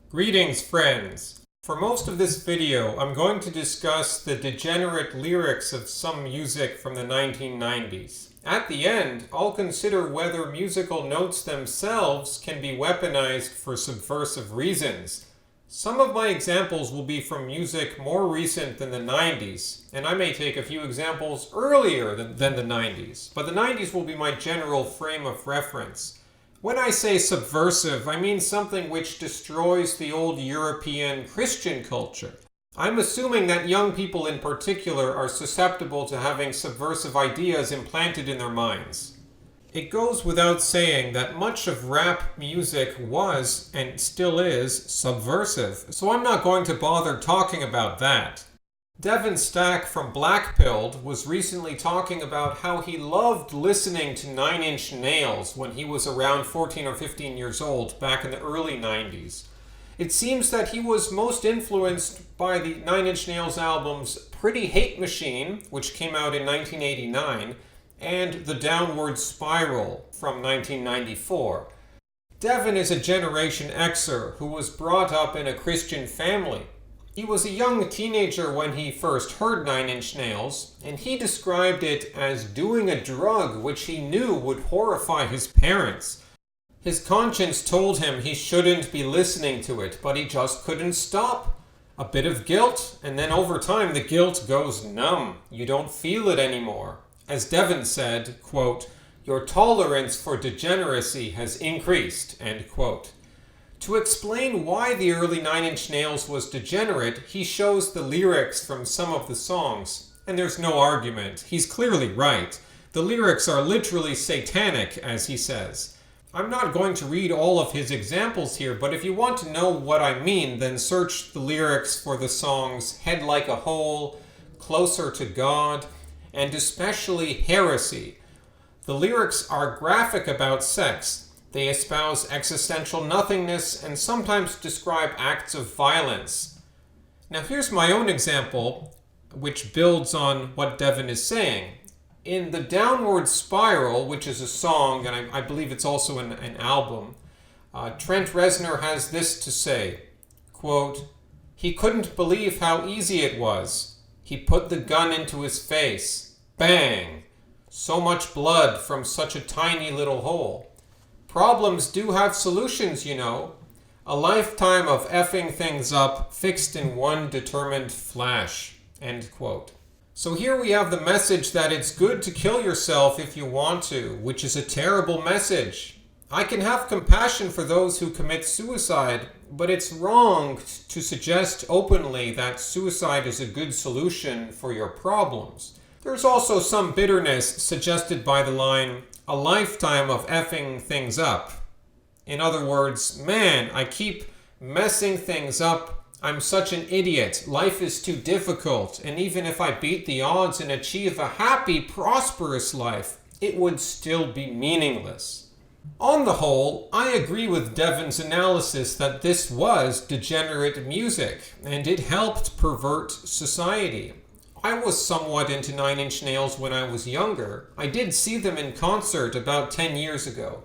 Greetings, friends! For most of this video, I'm going to discuss the degenerate lyrics of some music from the 1990s. At the end, I'll consider whether musical notes themselves can be weaponized for subversive reasons. Some of my examples will be from music more recent than the 90s, and I may take a few examples earlier than the 90s, but the 90s will be my general frame of reference. When I say subversive, I mean something which destroys the old European Christian culture. I'm assuming that young people in particular are susceptible to having subversive ideas implanted in their minds. It goes without saying that much of rap music was, and still is, subversive, so I'm not going to bother talking about that. Devon from Blackpilled was recently talking about how he loved listening to 9 Inch Nails when he was around 14 or 15 years old back in the early 90s. It seems that he was most influenced by the 9 Inch Nails albums Pretty Hate Machine, which came out in 1989, and The Downward Spiral from 1994. Devon is a Generation Xer who was brought up in a Christian family. He was a young teenager when he first heard 9 Inch Nails, and he described it as doing a drug which he knew would horrify his parents. His conscience told him he shouldn't be listening to it, but he just couldn't stop. A bit of guilt, and then over time the guilt goes numb. You don't feel it anymore. As Devon said, quote, "Your tolerance for degeneracy has increased," end quote. To explain why the early 9 Inch Nails was degenerate, he shows the lyrics from some of the songs. And there's no argument. He's clearly right. The lyrics are literally satanic, as he says. I'm not going to read all of his examples here, but if you want to know what I mean, then search the lyrics for the songs Head Like a Hole, Closer to God, and especially Heresy. The lyrics are graphic about sex. They espouse existential nothingness and sometimes describe acts of violence. Now here's my own example, which builds on what Devon is saying. In The Downward Spiral, which is a song, and I believe it's also an album, Trent Reznor has this to say, quote, "He couldn't believe how easy it was. He put the gun into his face. Bang! So much blood from such a tiny little hole. Problems do have solutions, you know. A lifetime of effing things up, fixed in one determined flash." End quote. So here we have the message that it's good to kill yourself if you want to, which is a terrible message. I can have compassion for those who commit suicide, but it's wrong to suggest openly that suicide is a good solution for your problems. There's also some bitterness suggested by the line, "A lifetime of effing things up." In other words, man, I keep messing things up. I'm such an idiot. Life is too difficult. And even if I beat the odds and achieve a happy, prosperous life, it would still be meaningless. On the whole, I agree with Devon's analysis that this was degenerate music, and it helped pervert society. I was somewhat into 9 Inch Nails when I was younger. I did see them in concert about 10 years ago.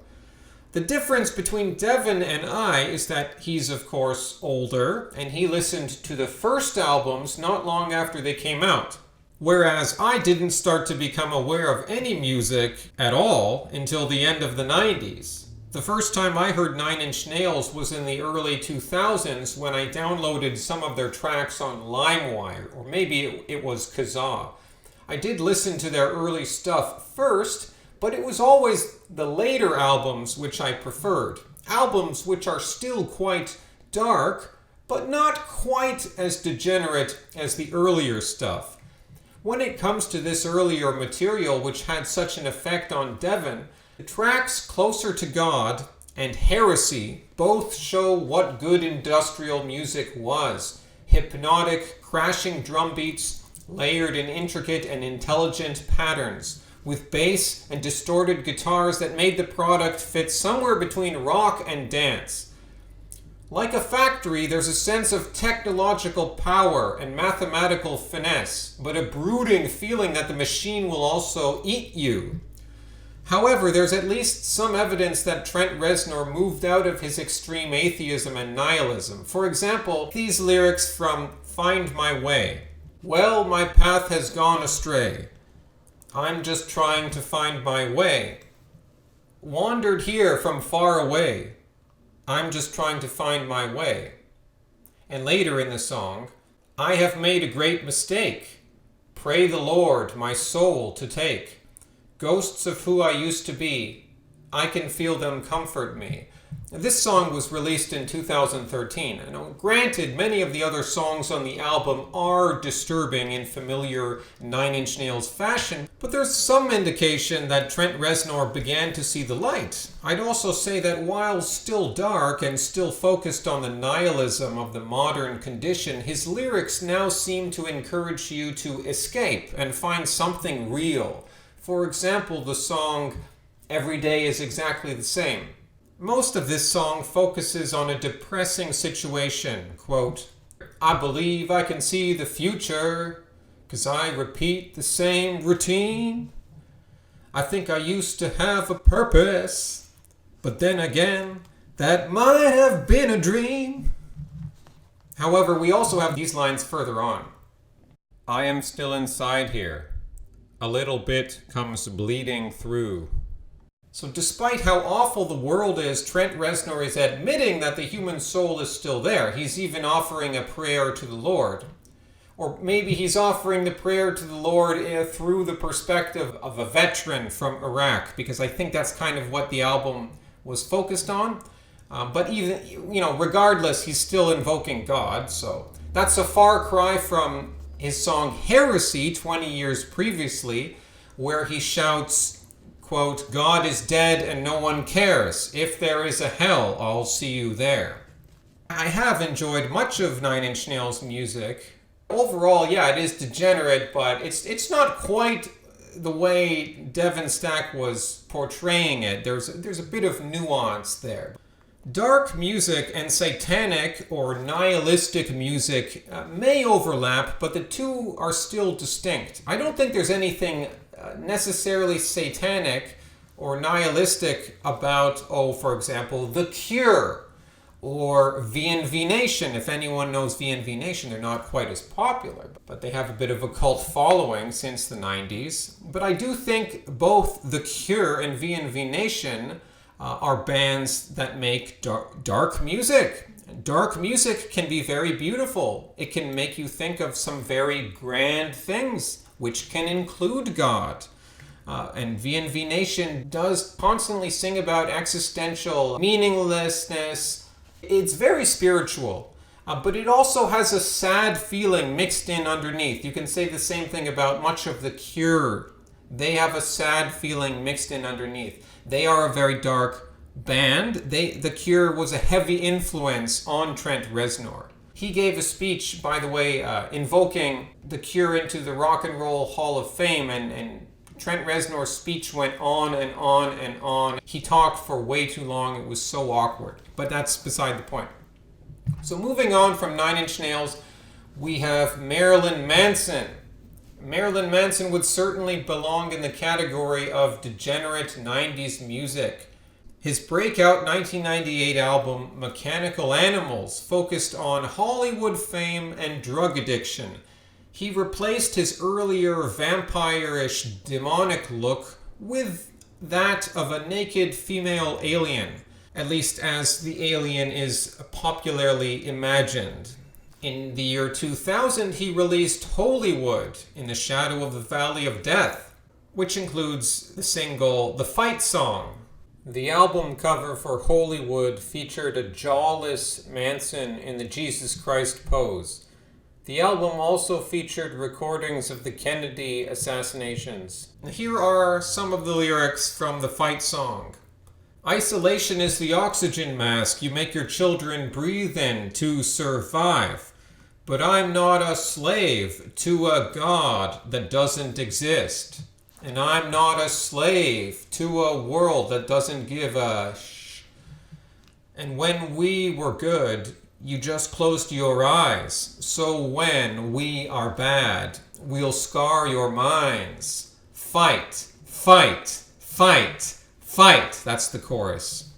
The difference between Devon and I is that he's of course older, and he listened to the first albums not long after they came out. Whereas I didn't start to become aware of any music at all until the end of the 90s. The first time I heard 9 Inch Nails was in the early 2000s when I downloaded some of their tracks on LimeWire, or maybe it was Kazaa. I did listen to their early stuff first, but it was always the later albums which I preferred. Albums which are still quite dark, but not quite as degenerate as the earlier stuff. When it comes to this earlier material which had such an effect on Devon, the tracks Closer to God and Heresy both show what good industrial music was. Hypnotic, crashing drum beats layered in intricate and intelligent patterns, with bass and distorted guitars that made the product fit somewhere between rock and dance. Like a factory, there's a sense of technological power and mathematical finesse, but a brooding feeling that the machine will also eat you. However, there's at least some evidence that Trent Reznor moved out of his extreme atheism and nihilism. For example, these lyrics from Find My Way. Well, my path has gone astray. I'm just trying to find my way. Wandered here from far away. I'm just trying to find my way. And later in the song, I have made a great mistake. Pray the Lord my soul to take. Ghosts of who I used to be, I can feel them comfort me. This song was released in 2013. And granted, many of the other songs on the album are disturbing in familiar Nine Inch Nails fashion, but there's some indication that Trent Reznor began to see the light. I'd also say that while still dark and still focused on the nihilism of the modern condition, his lyrics now seem to encourage you to escape and find something real. For example, the song Every Day is Exactly the Same. Most of this song focuses on a depressing situation. Quote, I believe I can see the future, 'cause I repeat the same routine. I think I used to have a purpose, but then again, that might have been a dream. However, we also have these lines further on. I am still inside here. A little bit comes bleeding through. So despite how awful the world is, Trent Reznor is admitting that the human soul is still there. He's even offering a prayer to the Lord. Or maybe he's offering the prayer to the Lord through the perspective of a veteran from Iraq, because I think that's kind of what the album was focused on. But even, regardless, he's still invoking God. So that's a far cry from his song Heresy 20 years previously, where he shouts, quote, God is dead and no one cares. If there is a hell, I'll see you there. I have enjoyed much of Nine Inch Nails music. Overall, yeah, it is degenerate, but it's not quite the way Devon Stack was portraying it. There's a bit of nuance there. Dark music and satanic or nihilistic music may overlap, but the two are still distinct. I don't think there's anything necessarily satanic or nihilistic about, for example, The Cure or VNV Nation. If anyone knows VNV Nation, they're not quite as popular, but they have a bit of a cult following since the 90s. But I do think both The Cure and VNV Nation are bands that make dark music. Dark music can be very beautiful. It can make you think of some very grand things, which can include God. And VNV Nation does constantly sing about existential meaninglessness. It's very spiritual, but it also has a sad feeling mixed in underneath. You can say the same thing about much of The Cure. They have a sad feeling mixed in underneath. They are a very dark band. The Cure was a heavy influence on Trent Reznor. He gave a speech, by the way, invoking The Cure into the Rock and Roll Hall of Fame, and Trent Reznor's speech went on and on and on. He talked for way too long. It was so awkward, but that's beside the point. So moving on from Nine Inch Nails, we have Marilyn Manson. Marilyn Manson would certainly belong in the category of degenerate 90s music. His breakout 1998 album, Mechanical Animals, focused on Hollywood fame and drug addiction. He replaced his earlier vampire-ish demonic look with that of a naked female alien, at least as the alien is popularly imagined. In the year 2000, he released Hollywood, In the Shadow of the Valley of Death, which includes the single The Fight Song. The album cover for Hollywood featured a jawless Manson in the Jesus Christ pose. The album also featured recordings of the Kennedy assassinations. Here are some of the lyrics from The Fight Song. Isolation is the oxygen mask you make your children breathe in to survive. But I'm not a slave to a God that doesn't exist. And I'm not a slave to a world that doesn't give a sh. And when we were good, you just closed your eyes. So when we are bad, we'll scar your minds. Fight, fight, fight, fight. That's the chorus.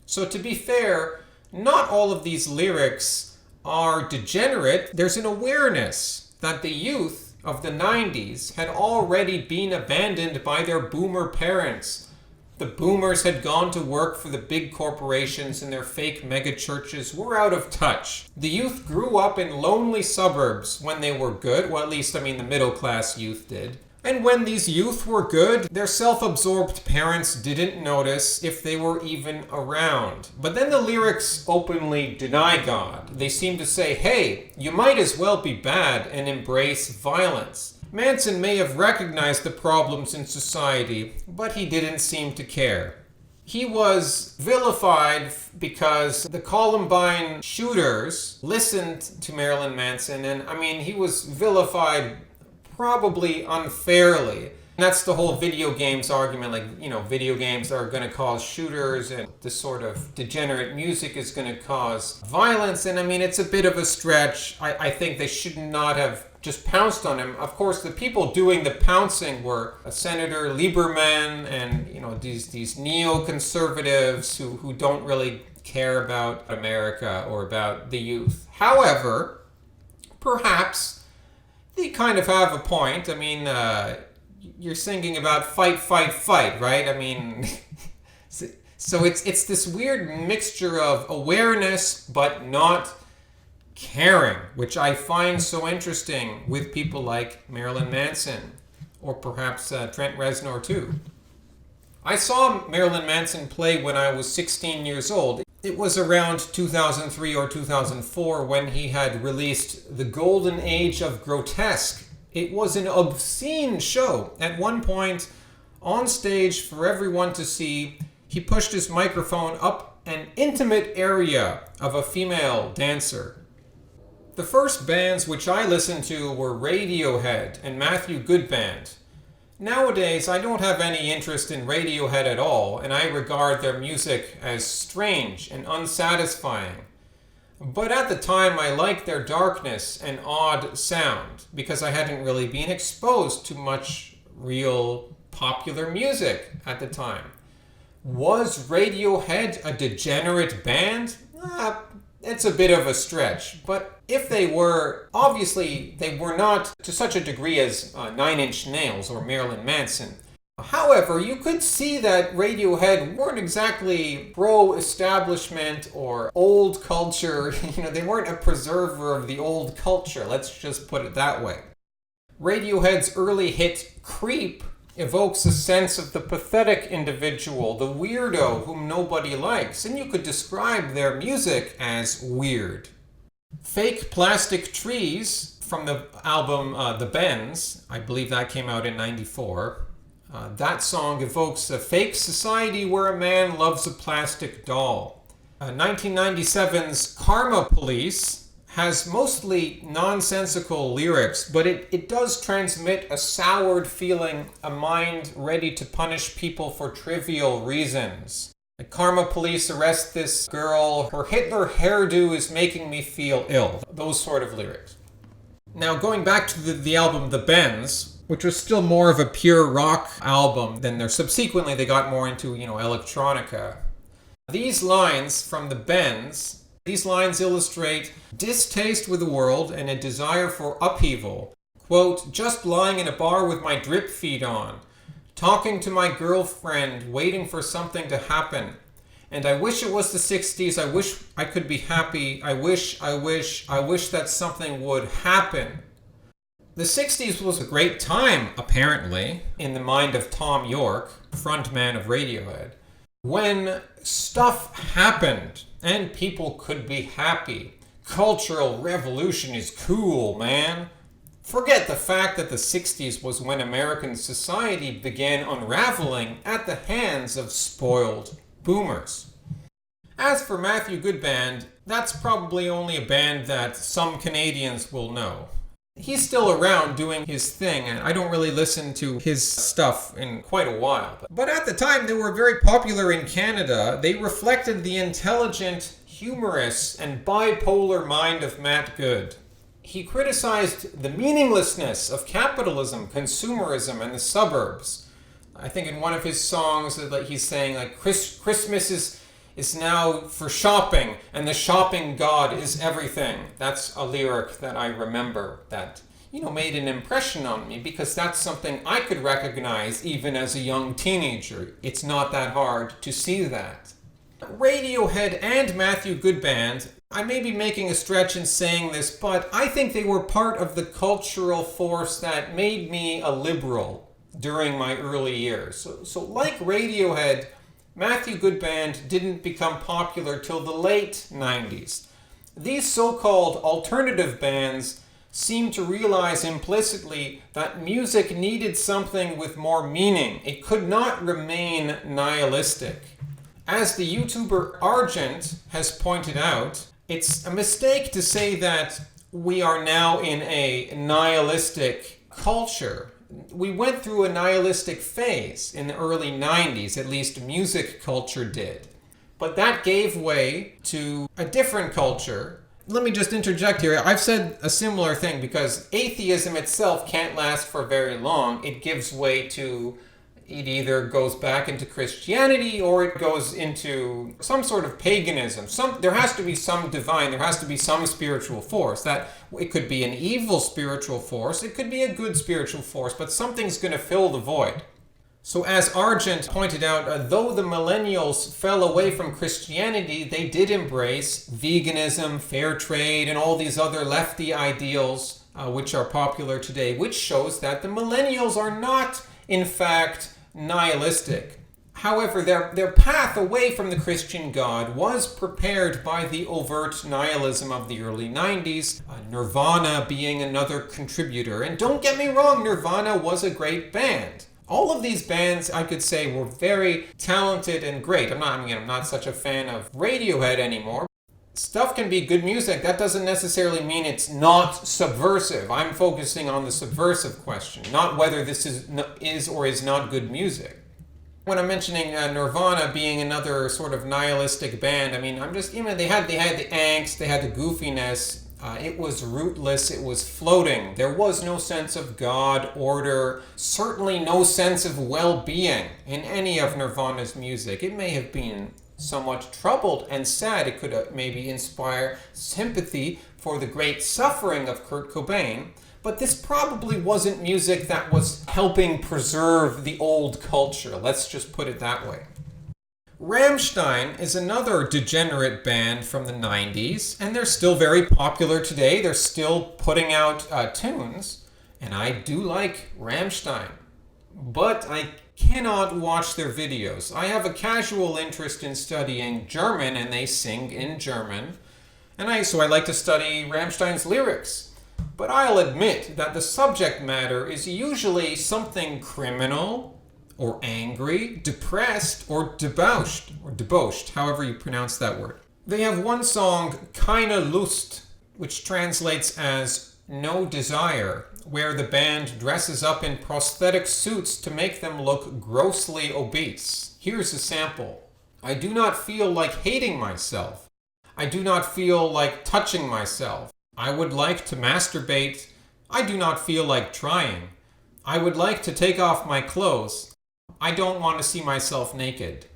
So to be fair, not all of these lyrics are degenerate. There's an awareness that the youth of the 90s had already been abandoned by their boomer parents. The boomers had gone to work for the big corporations and their fake megachurches were out of touch. The youth grew up in lonely suburbs when they were good. Well, at least, the middle class youth did. And when these youth were good, their self-absorbed parents didn't notice if they were even around. But then the lyrics openly deny God. They seem to say, hey, you might as well be bad and embrace violence. Manson may have recognized the problems in society, but he didn't seem to care. He was vilified because the Columbine shooters listened to Marilyn Manson, and he was vilified probably unfairly. And that's the whole video games argument, video games are going to cause shooters and this sort of degenerate music is going to cause violence. And it's a bit of a stretch. I think they should not have just pounced on him. Of course, the people doing the pouncing were Senator Lieberman and, these neoconservatives who don't really care about America or about the youth. However, perhaps they kind of have a point. You're singing about fight, fight, fight, right? So it's this weird mixture of awareness but not caring, which I find so interesting with people like Marilyn Manson or perhaps Trent Reznor too. I saw Marilyn Manson play when I was 16 years old. It was around 2003 or 2004 when he had released The Golden Age of Grotesque. It was an obscene show. At one point, on stage for everyone to see, he pushed his microphone up an intimate area of a female dancer. The first bands which I listened to were Radiohead and Matthew Good Band. Nowadays, I don't have any interest in Radiohead at all, and I regard their music as strange and unsatisfying. But at the time, I liked their darkness and odd sound, because I hadn't really been exposed to much real popular music at the time. Was Radiohead a degenerate band? It's a bit of a stretch, but if they were, obviously they were not to such a degree as Nine Inch Nails or Marilyn Manson. However, you could see that Radiohead weren't exactly pro-establishment or old culture. They weren't a preserver of the old culture, let's just put it that way. Radiohead's early hit Creep evokes a sense of the pathetic individual, the weirdo whom nobody likes, and you could describe their music as weird. Fake Plastic Trees, from the album The Bends, I believe that came out in '94, that song evokes a fake society where a man loves a plastic doll. 1997's Karma Police has mostly nonsensical lyrics, but it does transmit a soured feeling, a mind ready to punish people for trivial reasons. The Karma Police arrest this girl, her Hitler hairdo is making me feel ill. Those sort of lyrics. Now, going back to the album The Bends, which was still more of a pure rock album than subsequently they got more into, electronica. These lines from The Bends, these lines illustrate distaste with the world and a desire for upheaval. Quote, just lying in a bar with my drip feed on, talking to my girlfriend, waiting for something to happen. And I wish it was the 60s. I wish I could be happy. I wish that something would happen. The 60s was a great time, apparently, in the mind of Tom York, frontman of Radiohead, when stuff happened and people could be happy. Cultural revolution is cool, man. Forget the fact that the 60s was when American society began unraveling at the hands of spoiled boomers. As for Matthew Good Band, that's probably only a band that some Canadians will know. He's still around doing his thing, and I don't really listen to his stuff in quite a while. But at the time, they were very popular in Canada. They reflected the intelligent, humorous, and bipolar mind of Matt Good. He criticized the meaninglessness of capitalism, consumerism, and the suburbs. I think in one of his songs, like he's saying like Christmas is now for shopping, and the shopping god is everything. That's a lyric that I remember that, made an impression on me, because that's something I could recognize even as a young teenager. It's not that hard to see that. Radiohead and Matthew Goodband, I may be making a stretch in saying this, but I think they were part of the cultural force that made me a liberal during my early years. So like Radiohead, Matthew Goodband didn't become popular till the late 90s. These so-called alternative bands seem to realize implicitly that music needed something with more meaning. It could not remain nihilistic. As the YouTuber Argent has pointed out, it's a mistake to say that we are now in a nihilistic culture. We went through a nihilistic phase in the early 90s, at least music culture did. But that gave way to a different culture. Let me just interject here. I've said a similar thing because atheism itself can't last for very long. It gives way to, it either goes back into Christianity or it goes into some sort of paganism. There has to be some divine, there has to be some spiritual force. That it could be an evil spiritual force, it could be a good spiritual force, but something's going to fill the void. So as Argent pointed out, though the millennials fell away from Christianity, they did embrace veganism, fair trade, and all these other lefty ideals which are popular today, which shows that the millennials are not, in fact, nihilistic. However, their path away from the Christian God was prepared by the overt nihilism of the early 90s, Nirvana being another contributor. And don't get me wrong, Nirvana was a great band. All of these bands, I could say, were very talented and great. I'm not such a fan of Radiohead anymore. Stuff can be good music. That doesn't necessarily mean it's not subversive. I'm focusing on the subversive question, not whether this is or is not good music. When I'm mentioning Nirvana being another sort of nihilistic band, they had the angst, they had the goofiness. It was rootless, it was floating. There was no sense of God, order, certainly no sense of well-being in any of Nirvana's music. It may have been somewhat troubled and sad. It could maybe inspire sympathy for the great suffering of Kurt Cobain, but this probably wasn't music that was helping preserve the old culture. Let's just put it that way. Rammstein is another degenerate band from the 90s, and they're still very popular today. They're still putting out tunes, and I do like Rammstein. But I cannot watch their videos. I have a casual interest in studying German, and they sing in German, so I like to study Rammstein's lyrics. But I'll admit that the subject matter is usually something criminal, or angry, depressed, or debauched, however you pronounce that word. They have one song, Keine Lust, which translates as No Desire, where the band dresses up in prosthetic suits to make them look grossly obese. Here's a sample. I do not feel like hating myself. I do not feel like touching myself. I would like to masturbate. I do not feel like trying. I would like to take off my clothes. I don't want to see myself naked.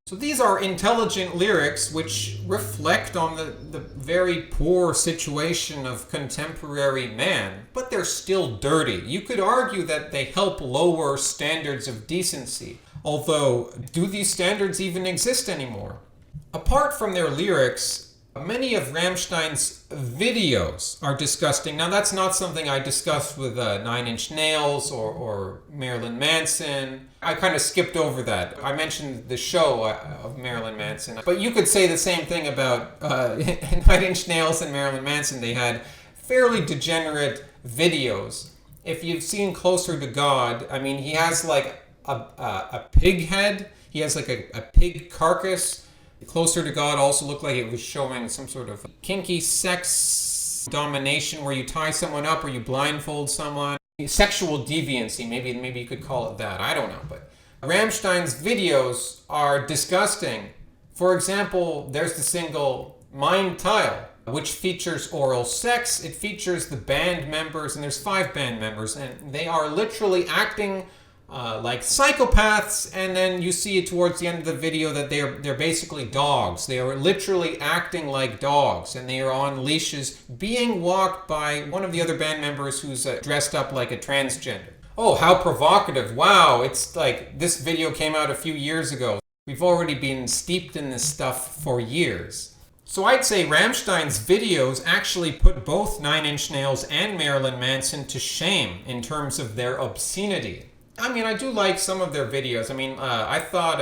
So these are intelligent lyrics which reflect on the very poor situation of contemporary man, but they're still dirty. You could argue that they help lower standards of decency, although do these standards even exist anymore? Apart from their lyrics, many of Rammstein's videos are disgusting. Now, that's not something I discussed with Nine Inch Nails or Marilyn Manson. I kind of skipped over that. I mentioned the show of Marilyn Manson. But you could say the same thing about Nine Inch Nails and Marilyn Manson. They had fairly degenerate videos. If you've seen Closer to God, he has like a pig head. He has like a pig carcass. Closer to God also looked like it was showing some sort of kinky sex domination where you tie someone up or you blindfold someone. Sexual deviancy, maybe you could call it that. I don't know. But Rammstein's videos are disgusting. For example, there's the single Mein Teil, which features oral sex. It features the band members, and there's 5 band members, and they are literally acting like psychopaths, and then you see it towards the end of the video that they're basically dogs. They are literally acting like dogs, and they are on leashes being walked by one of the other band members who's dressed up like a transgender. Oh, how provocative. Wow, it's like this video came out a few years ago. We've already been steeped in this stuff for years. So I'd say Rammstein's videos actually put both Nine Inch Nails and Marilyn Manson to shame in terms of their obscenity. I mean, I do like some of their videos. I mean, I thought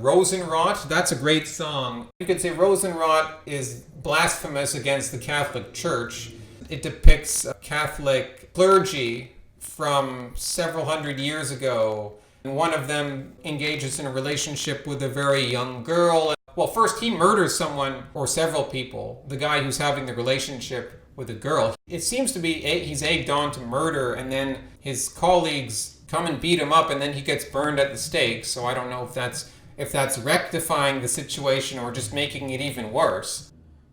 Rosenrot, that's a great song. You could say Rosenrot is blasphemous against the Catholic Church. It depicts Catholic clergy from several hundred years ago. And one of them engages in a relationship with a very young girl. Well, first he murders someone or several people, the guy who's having the relationship with a girl. It seems to be he's egged on to murder, and then his colleagues come and beat him up, and then he gets burned at the stake. So I don't know if that's rectifying the situation or just making it even worse.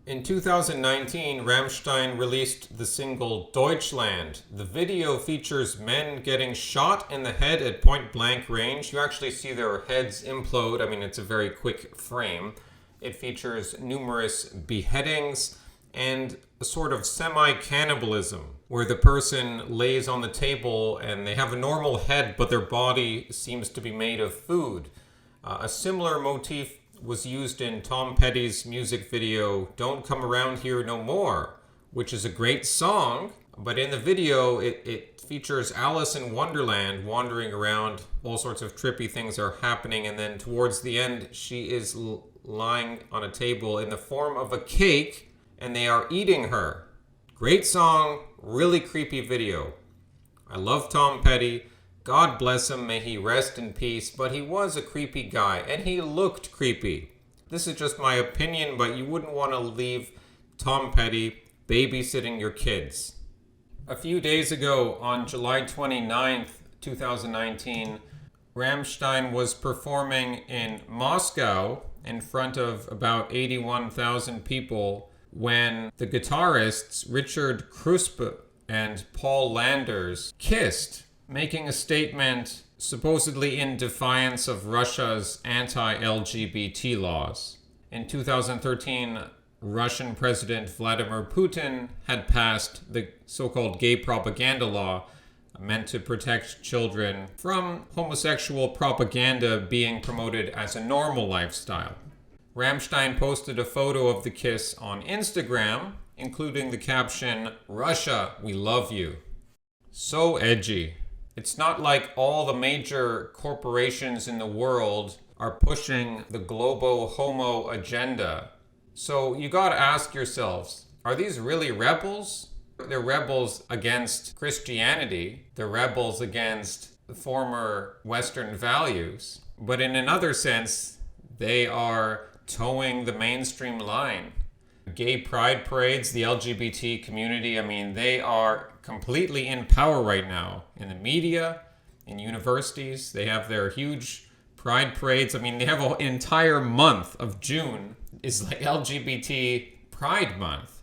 In 2019, Rammstein released the single Deutschland. The video features men getting shot in the head at point-blank range. You actually see their heads implode. I mean, it's a very quick frame. It features numerous beheadings and a sort of semi-cannibalism, where the person lays on the table and they have a normal head, but their body seems to be made of food. A similar motif was used in Tom Petty's music video Don't Come Around Here No More, which is a great song, but in the video it features Alice in Wonderland wandering around. All sorts of trippy things are happening, and then towards the end she is lying on a table in the form of a cake, and they are eating her. Great song, really creepy video. I love Tom Petty. God bless him, may he rest in peace, but he was a creepy guy, and he looked creepy. This is just my opinion, but you wouldn't want to leave Tom Petty babysitting your kids. A few days ago, on July 29th, 2019, Rammstein was performing in Moscow in front of about 81,000 people when the guitarists Richard Kruspe and Paul Landers kissed, making a statement supposedly in defiance of Russia's anti-LGBT laws. In 2013, Russian President Vladimir Putin had passed the so-called gay propaganda law, meant to protect children from homosexual propaganda being promoted as a normal lifestyle. Rammstein posted a photo of the kiss on Instagram, including the caption, "Russia, we love you." So edgy. It's not like all the major corporations in the world are pushing the globo-homo agenda. So you gotta ask yourselves, are these really rebels? They're rebels against Christianity. They're rebels against the former Western values. But in another sense, they are towing the mainstream line. Gay pride parades, the LGBT community, I mean, they are completely in power right now. In the media, in universities, they have their huge pride parades. I mean, they have an entire month of June is like LGBT Pride Month.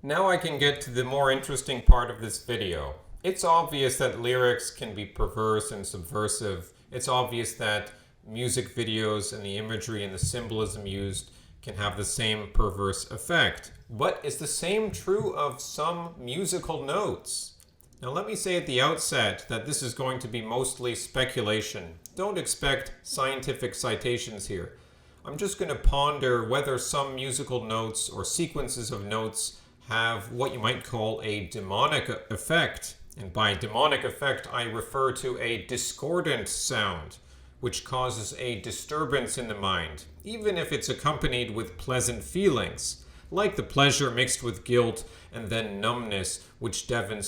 Now I can get to the more interesting part of this video. It's obvious that lyrics can be perverse and subversive. It's obvious that music videos and the imagery and the symbolism used can have the same perverse effect. But is the same true of some musical notes? Now let me say at the outset that this is going to be mostly speculation. Don't expect scientific citations here. I'm just going to ponder whether some musical notes or sequences of notes have what you might call a demonic effect. And by demonic effect, I refer to a discordant sound, which causes a disturbance in the mind, even if it's accompanied with pleasant feelings, like the pleasure mixed with guilt and then numbness, which Devon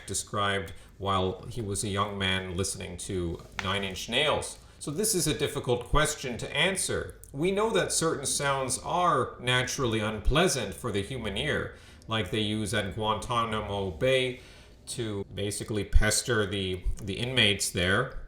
described while he was a young man listening to Nine Inch Nails. So this is a difficult question to answer. We know that certain sounds are naturally unpleasant for the human ear, like they use at Guantanamo Bay to basically pester the inmates there.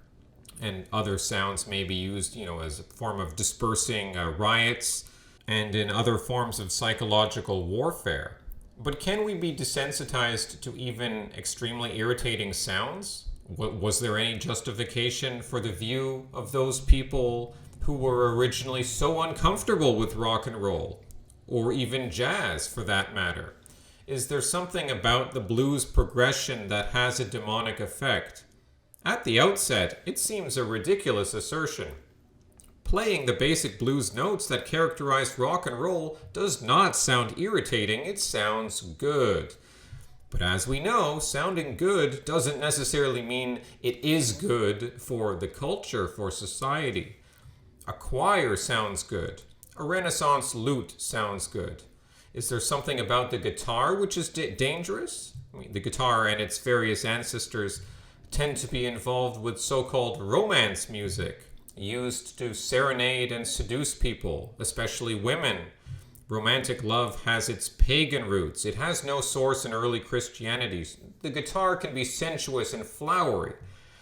And other sounds may be used, as a form of dispersing riots and in other forms of psychological warfare. But can we be desensitized to even extremely irritating sounds? Was there any justification for the view of those people who were originally so uncomfortable with rock and roll, or even jazz for that matter? Is there something about the blues progression that has a demonic effect? At the outset, it seems a ridiculous assertion. Playing the basic blues notes that characterize rock and roll does not sound irritating, it sounds good. But as we know, sounding good doesn't necessarily mean it is good for the culture, for society. A choir sounds good. A Renaissance lute sounds good. Is there something about the guitar which is dangerous? The guitar and its various ancestors tend to be involved with so-called romance music, used to serenade and seduce people, especially women. Romantic love has its pagan roots. It has no source in early Christianity. The guitar can be sensuous and flowery.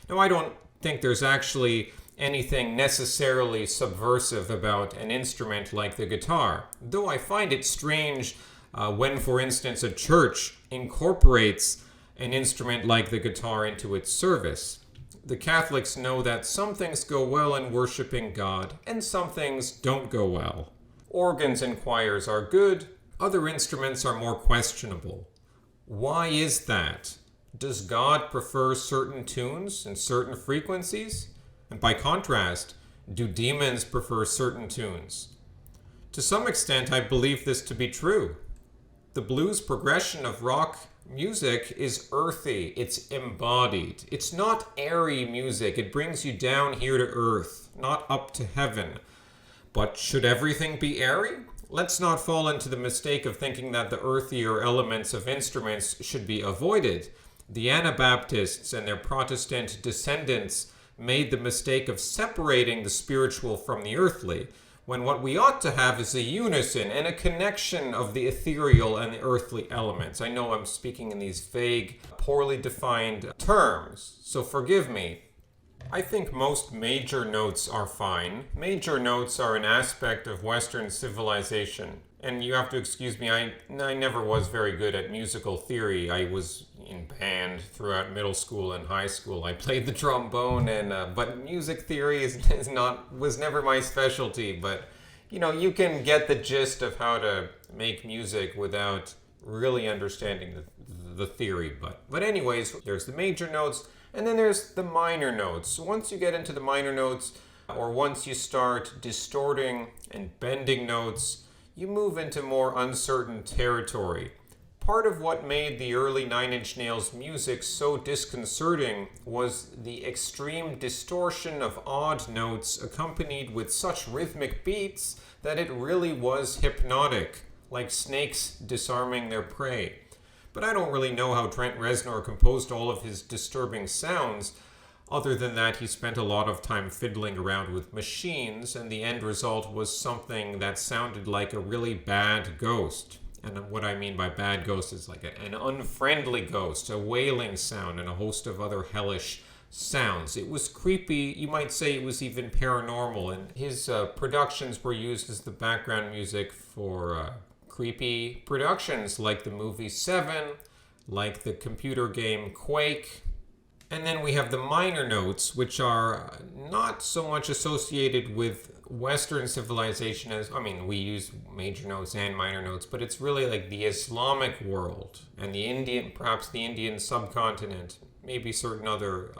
Now, I don't think there's actually anything necessarily subversive about an instrument like the guitar, though I find it strange when, for instance, a church incorporates an instrument like the guitar into its service. The Catholics know that some things go well in worshiping God, and some things don't go well. Organs and choirs are good, other instruments are more questionable. Why is that? Does God prefer certain tunes and certain frequencies? And by contrast, do demons prefer certain tunes? To some extent, I believe this to be true. The blues progression of rock music is earthy, it's embodied. It's not airy music, it brings you down here to earth, not up to heaven. But should everything be airy? Let's not fall into the mistake of thinking that the earthier elements of instruments should be avoided. The Anabaptists and their Protestant descendants made the mistake of separating the spiritual from the earthly, when what we ought to have is a unison and a connection of the ethereal and the earthly elements. I know I'm speaking in these vague, poorly defined terms, so forgive me. I think most major notes are fine. Major notes are an aspect of Western civilization. And you have to excuse me, I never was very good at musical theory. I was in band throughout middle school and high school. I played the trombone, but music theory was never my specialty. But you can get the gist of how to make music without really understanding the theory. But anyways, there's the major notes. And then there's the minor notes. So once you get into the minor notes, or once you start distorting and bending notes, you move into more uncertain territory. Part of what made the early Nine Inch Nails music so disconcerting was the extreme distortion of odd notes accompanied with such rhythmic beats that it really was hypnotic, like snakes disarming their prey. But I don't really know how Trent Reznor composed all of his disturbing sounds. Other than that, he spent a lot of time fiddling around with machines, and the end result was something that sounded like a really bad ghost. And what I mean by bad ghost is like an unfriendly ghost, a wailing sound, and a host of other hellish sounds. It was creepy. You might say it was even paranormal, and his productions were used as the background music for creepy productions like the movie Seven, like the computer game Quake. And then we have the minor notes, which are not so much associated with Western civilization as, we use major notes and minor notes, but it's really like the Islamic world and perhaps the Indian subcontinent, maybe certain other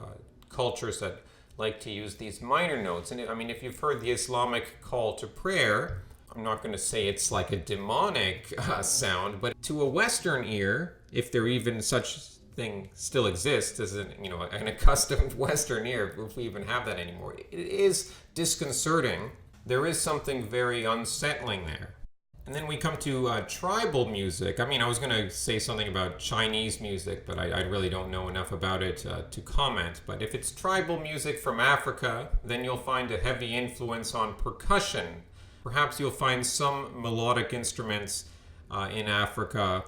cultures that like to use these minor notes. And if you've heard the Islamic call to prayer, I'm not going to say it's like a demonic sound, but to a Western ear, if there even such thing still exists as an accustomed Western ear, if we even have that anymore, it is disconcerting. There is something very unsettling there. And then we come to tribal music. I was going to say something about Chinese music, but I really don't know enough about it to comment. But if it's tribal music from Africa, then you'll find a heavy influence on percussion. Perhaps you'll find some melodic instruments in Africa,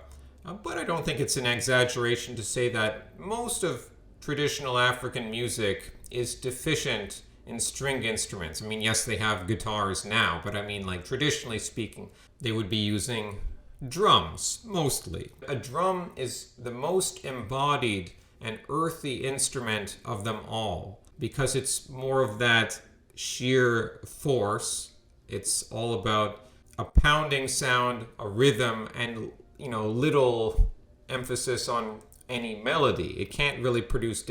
but I don't think it's an exaggeration to say that most of traditional African music is deficient in stringed instruments. Yes, they have guitars now, but traditionally speaking, they would be using drums, mostly. A drum is the most embodied and earthy instrument of them all, because it's more of that sheer force. It's all about a pounding sound, a rhythm, and little emphasis on any melody. It can't really produce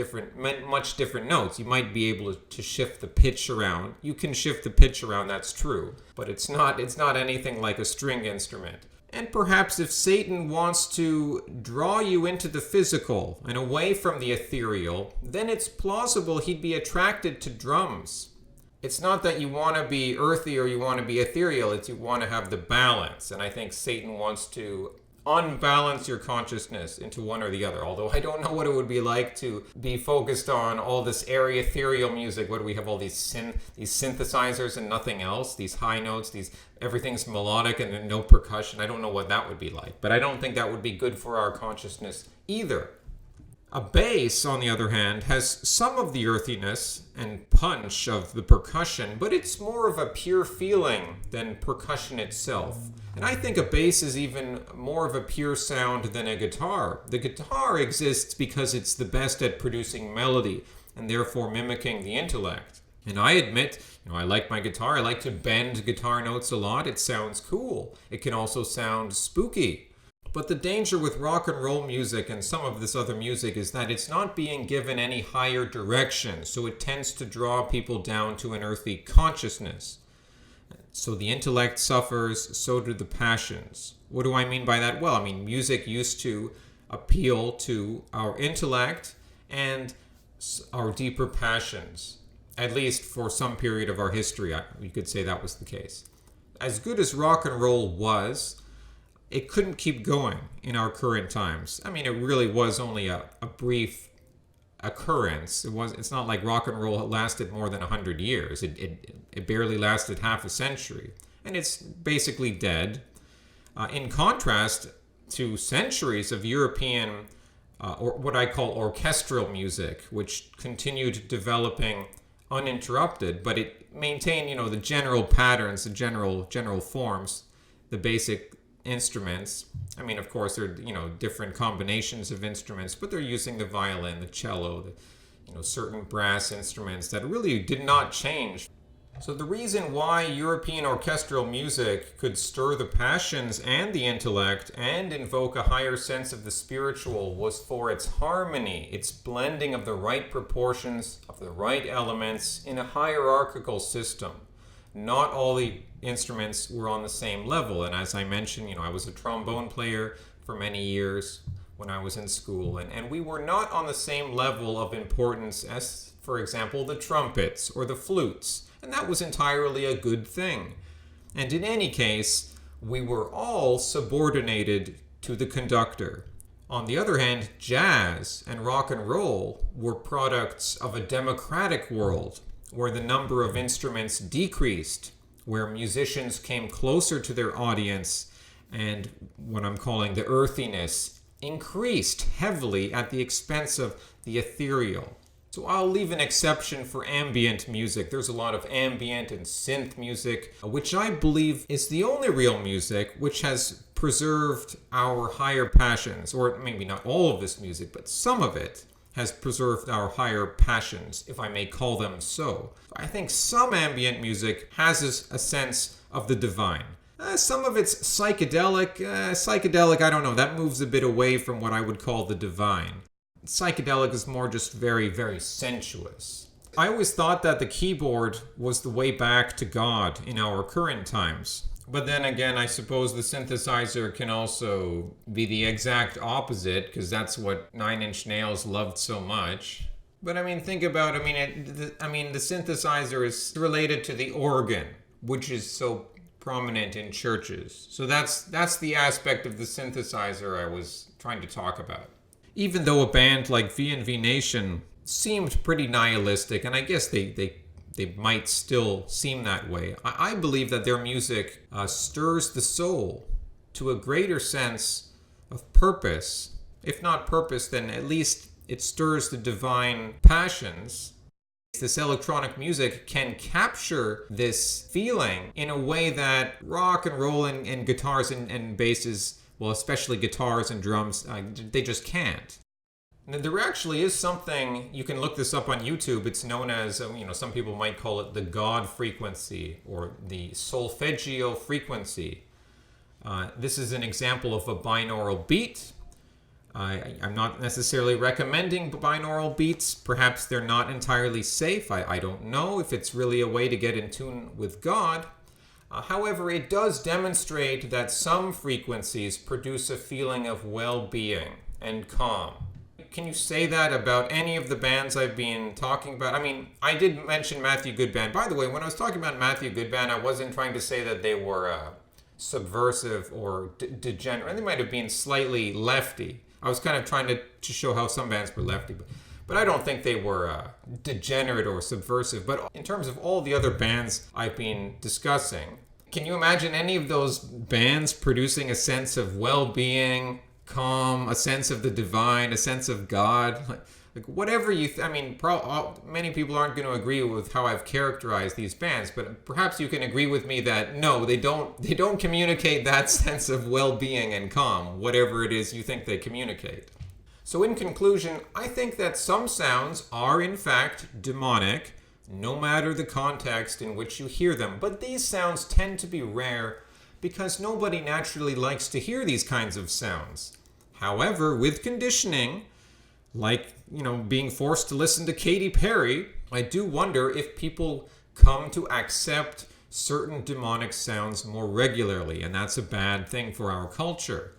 much different notes. You might be able to shift the pitch around. You can shift the pitch around, that's true, but it's not anything like a string instrument. And perhaps if Satan wants to draw you into the physical and away from the ethereal, then it's plausible he'd be attracted to drums. It's not that you want to be earthy or you want to be ethereal, it's you want to have the balance. And I think Satan wants to unbalance your consciousness into one or the other. Although I don't know what it would be like to be focused on all this airy ethereal music. What do we have? All these synthesizers and nothing else. These high notes. Everything's melodic and no percussion. I don't know what that would be like. But I don't think that would be good for our consciousness either. A bass, on the other hand, has some of the earthiness and punch of the percussion, but it's more of a pure feeling than percussion itself. And I think a bass is even more of a pure sound than a guitar. The guitar exists because it's the best at producing melody and therefore mimicking the intellect. And I admit, I like my guitar. I like to bend guitar notes a lot. It sounds cool. It can also sound spooky. But the danger with rock and roll music and some of this other music is that it's not being given any higher direction, so it tends to draw people down to an earthy consciousness. So the intellect suffers, so do the passions. What do I mean by that? Well, music used to appeal to our intellect and our deeper passions. At least for some period of our history, you could say that was the case. As good as rock and roll was, it couldn't keep going in our current times. It really was only a brief occurrence. It's not like rock and roll lasted more than 100 years. It barely lasted half a century. And it's basically dead. In contrast to centuries of European, or what I call orchestral music, which continued developing uninterrupted, but it maintained, the general patterns, the general forms, the basic instruments. Of course, there are, different combinations of instruments, but they're using the violin, the cello, certain brass instruments that really did not change. So the reason why European orchestral music could stir the passions and the intellect and invoke a higher sense of the spiritual was for its harmony, its blending of the right proportions, of the right elements in a hierarchical system. Not all the instruments were on the same level. And as I mentioned, I was a trombone player for many years when I was in school. And we were not on the same level of importance as, for example, the trumpets or the flutes. And that was entirely a good thing. And in any case, we were all subordinated to the conductor. On the other hand, jazz and rock and roll were products of a democratic world, where the number of instruments decreased, where musicians came closer to their audience, and what I'm calling the earthiness increased heavily at the expense of the ethereal. So I'll leave an exception for ambient music. There's a lot of ambient and synth music, which I believe is the only real music which has preserved our higher passions, or maybe not all of this music, but some of it has preserved our higher passions, if I may call them so. I think some ambient music has a sense of the divine. Some of it's psychedelic. I don't know, that moves a bit away from what I would call the divine. Psychedelic is more just very, very sensuous. I always thought that the keyboard was the way back to God in our current times. But then again, I suppose the synthesizer can also be the exact opposite, because that's what Nine Inch Nails loved so much. But think about, the synthesizer is related to the organ, which is so prominent in churches. So that's the aspect of the synthesizer I was trying to talk about. Even though a band like V&V Nation seemed pretty nihilistic, and I guess they might still seem that way, I believe that their music stirs the soul to a greater sense of purpose. If not purpose, then at least it stirs the divine passions. This electronic music can capture this feeling in a way that rock and roll and guitars and basses, well, especially guitars and drums, they just can't. And there actually is something, you can look this up on YouTube, it's known as, some people might call it the God frequency or the solfeggio frequency. This is an example of a binaural beat. I'm not necessarily recommending binaural beats. Perhaps they're not entirely safe. I don't know if it's really a way to get in tune with God. However, it does demonstrate that some frequencies produce a feeling of well-being and calm. Can you say that about any of the bands I've been talking about? I mean, I did mention Matthew Good Band. By the way, when I was talking about Matthew Good Band, I wasn't trying to say that they were subversive or degenerate. They might have been slightly lefty. I was kind of trying to show how some bands were lefty, but I don't think they were degenerate or subversive. But in terms of all the other bands I've been discussing, can you imagine any of those bands producing a sense of well-being, calm, a sense of the divine, a sense of God? Like whatever you, many people aren't going to agree with how I've characterized these bands, but perhaps you can agree with me that no, they don't communicate that sense of well-being and calm, whatever it is you think they communicate. So in conclusion, I think that some sounds are in fact demonic, no matter the context in which you hear them. But these sounds tend to be rare because nobody naturally likes to hear these kinds of sounds. However, with conditioning, like, being forced to listen to Katy Perry, I do wonder if people come to accept certain demonic sounds more regularly, and that's a bad thing for our culture.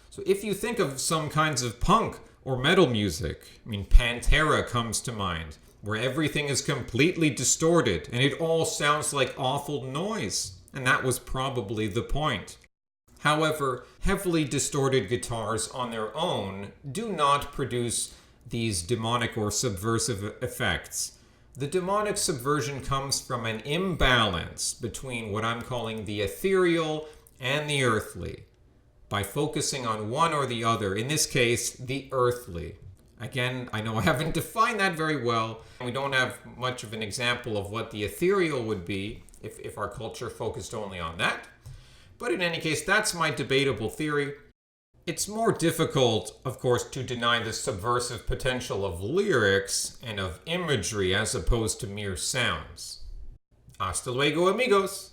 So if you think of some kinds of punk or metal music, Pantera comes to mind, where everything is completely distorted and it all sounds like awful noise, and that was probably the point. However, heavily distorted guitars on their own do not produce these demonic or subversive effects. The demonic subversion comes from an imbalance between what I'm calling the ethereal and the earthly, by focusing on one or the other, in this case, the earthly. Again, I know I haven't defined that very well. We don't have much of an example of what the ethereal would be if our culture focused only on that. But in any case, that's my debatable theory. It's more difficult, of course, to deny the subversive potential of lyrics and of imagery as opposed to mere sounds. Hasta luego, amigos!